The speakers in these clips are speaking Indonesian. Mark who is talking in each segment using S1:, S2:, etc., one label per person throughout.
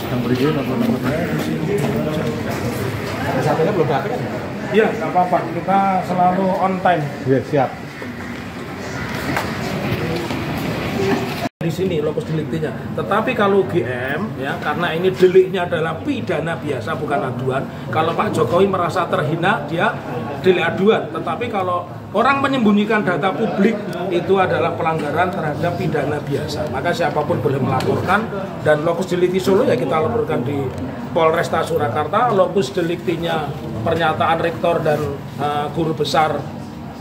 S1: Yang berikutnya nomor saya di sini.
S2: Satunya belum datang kan?
S3: Iya, nggak apa-apa. Kita selalu on time.
S1: Iya, siap.
S3: Di sini lokus deliktinya. Tetapi kalau UGM ya, karena ini deliknya adalah pidana biasa bukan aduan. Kalau Pak Jokowi merasa terhina, dia delik aduan. Tetapi kalau orang menyembunyikan data publik itu adalah pelanggaran terhadap pidana biasa. Maka siapapun boleh melaporkan, dan lokus delikti Solo ya kita laporkan di Polresta Surakarta. Lokus deliktinya pernyataan rektor dan guru besar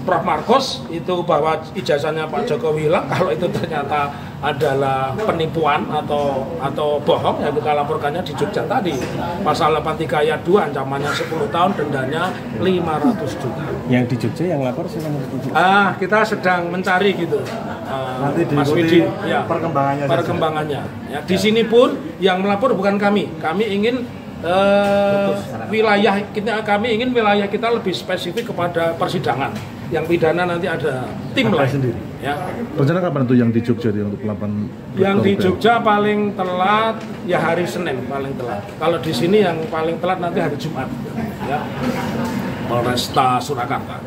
S3: Prof. Marcos itu bahwa ijazahnya Pak Jokowi hilang. Kalau itu ternyata adalah penipuan atau bohong, ya kita laporkannya di Jogja tadi. Pasal 83 ayat 2 ancamannya 10 tahun, dendanya 500 juta.
S1: Yang di Jogja yang lapor siapa?
S3: Kita sedang mencari gitu.
S1: Nanti
S3: Mas Widi, ya,
S1: perkembangannya.
S3: Ya, di sini pun yang melapor bukan kami. Kami ingin wilayah kita lebih spesifik kepada persidangan. Yang pidana nanti ada tim lain sendiri. Ya.
S1: Rencana kapan tuh yang di Jogja untuk pelaporan?
S3: Yang di Jogja paling telat ya hari Senin paling telat. Kalau di sini yang paling telat nanti hari Jumat. Ya. Polresta Surakarta.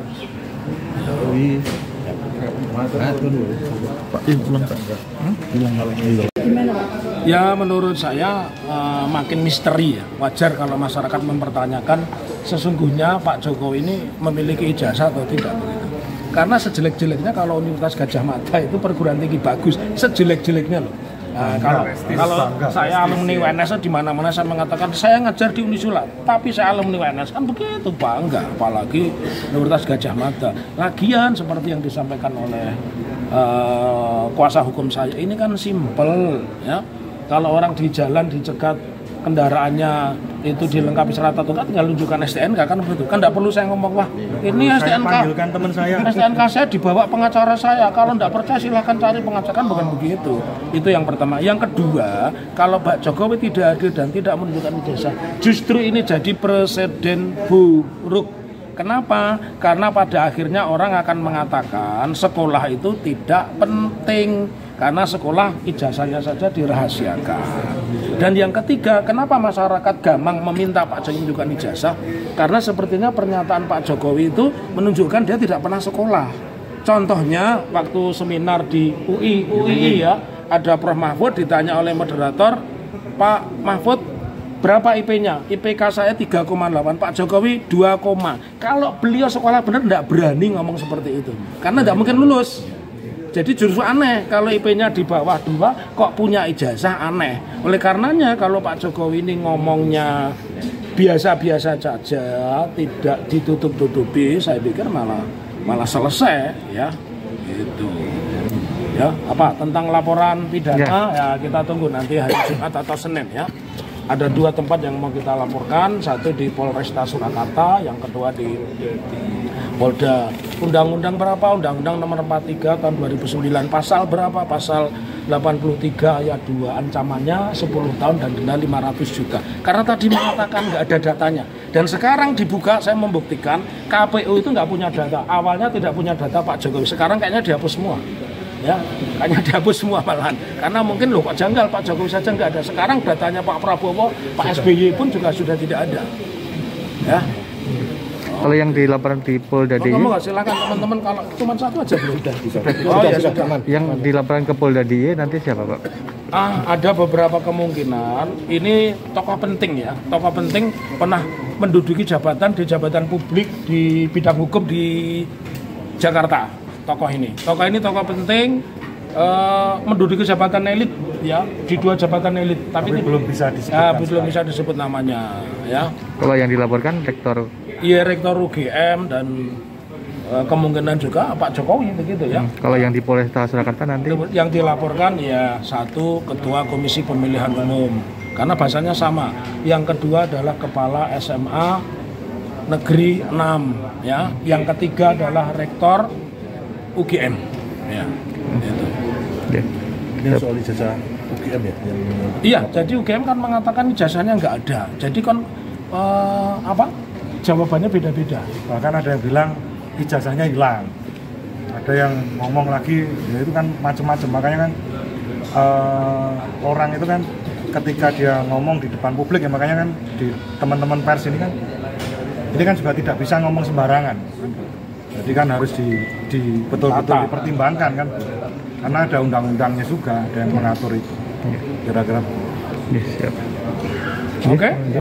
S3: Ya menurut saya makin misteri ya. Wajar kalau masyarakat mempertanyakan sesungguhnya Pak Jokowi ini memiliki ijazah atau tidak begitu. Karena sejelek-jeleknya kalau Universitas Gadjah Mada itu perguruan tinggi bagus, sejelek-jeleknya loh. Kalau saya alumni UNS di mana-mana saya mengatakan saya ngajar di Unisula, tapi saya alumni UNS kan begitu bangga, apalagi Universitas Gadjah Mada. Lagian seperti yang disampaikan oleh kuasa hukum saya ini kan simpel ya. Kalau orang di jalan dicegat kendaraannya itu dilengkapi syarat atau enggak, tinggal tunjukkan STNK kan begitu. Kan enggak perlu saya ngomong wah ini STNK.
S1: Teman saya.
S3: STNK saya dibawa pengacara saya. Kalau enggak percaya silahkan cari pengacara, kan bukan begitu. Itu yang pertama. Yang kedua, kalau Pak Jokowi tidak hadir dan tidak menunjukkan ijazah, justru ini jadi presiden buruk. Kenapa? Karena pada akhirnya orang akan mengatakan sekolah itu tidak penting. Karena sekolah ijazahnya saja dirahasiakan. Dan yang ketiga, kenapa masyarakat gamang meminta Pak Jokowi menunjukkan ijazah? Karena sepertinya pernyataan Pak Jokowi itu menunjukkan dia tidak pernah sekolah. Contohnya waktu seminar di UII ya, ada Prof. Mahfud ditanya oleh moderator, Pak Mahfud berapa IP-nya? IPK saya 3,8, Pak Jokowi 2, kalau beliau sekolah benar tidak berani ngomong seperti itu. Karena tidak mungkin lulus. Jadi justru aneh kalau IP-nya di bawah 2 kok punya ijazah, aneh. Oleh karenanya kalau Pak Jokowi ini ngomongnya biasa-biasa saja, tidak ditutup-tutupi, saya pikir malah selesai ya. Gitu. Ya, apa tentang laporan pidana ya kita tunggu nanti hari Jumat atau Senin ya. Ada 2 tempat yang mau kita laporkan, satu di Polresta Surakarta, yang kedua di Polda. Undang-undang berapa? Undang-undang nomor 43 tahun 2009. Pasal berapa? Pasal 83 ayat 2. Ancamannya 10 tahun dan denda 500 juta. Karena tadi mengatakan nggak ada datanya. Dan sekarang dibuka, saya membuktikan KPU itu nggak punya data. Awalnya tidak punya data Pak Jokowi. Sekarang kayaknya dihapus semua. Ya, kayaknya dihapus semua malahan. Karena mungkin loh kok janggal Pak Jokowi saja nggak ada. Sekarang datanya Pak Prabowo, Pak SBY pun juga sudah tidak ada. Ya.
S2: Kalau yang dilaporan di Polda DIY,
S3: silakan teman-teman, kalau cuma satu aja belum sudah.
S2: Sudah. Yang dilaporan ke Polda DIY nanti siapa Pak?
S3: Ada beberapa kemungkinan. Ini tokoh penting ya, tokoh penting pernah menduduki jabatan di jabatan publik di bidang hukum di Jakarta. Tokoh ini tokoh penting, menduduki jabatan elit ya, di 2 jabatan elit, tapi belum bisa disebut namanya ya.
S2: Kalau yang dilaporkan rektor
S3: UGM dan kemungkinan juga Pak Jokowi begitu ya.
S2: Kalau yang di Polresta Surakarta nanti
S3: yang dilaporkan ya satu ketua Komisi Pemilihan Umum karena bahasanya sama. Yang kedua adalah kepala SMA Negeri 6 ya. Yang ketiga adalah rektor UGM ya. Itu.
S1: Ini soal ijazah UGM ya?
S3: Iya, jadi UGM kan mengatakan ijazahnya nggak ada. Jadi kan jawabannya beda-beda.
S1: Bahkan ada yang bilang ijazahnya hilang. Ada yang ngomong lagi, ya itu kan macam-macam. Makanya kan orang itu kan ketika dia ngomong di depan publik ya, makanya kan di teman-teman pers ini kan juga tidak bisa ngomong sembarangan. Jadi kan harus betul-betul dipertimbangkan kan, karena ada undang-undangnya juga, ada yang mengatur itu. Kira-kira.
S2: Siap.
S3: Oke.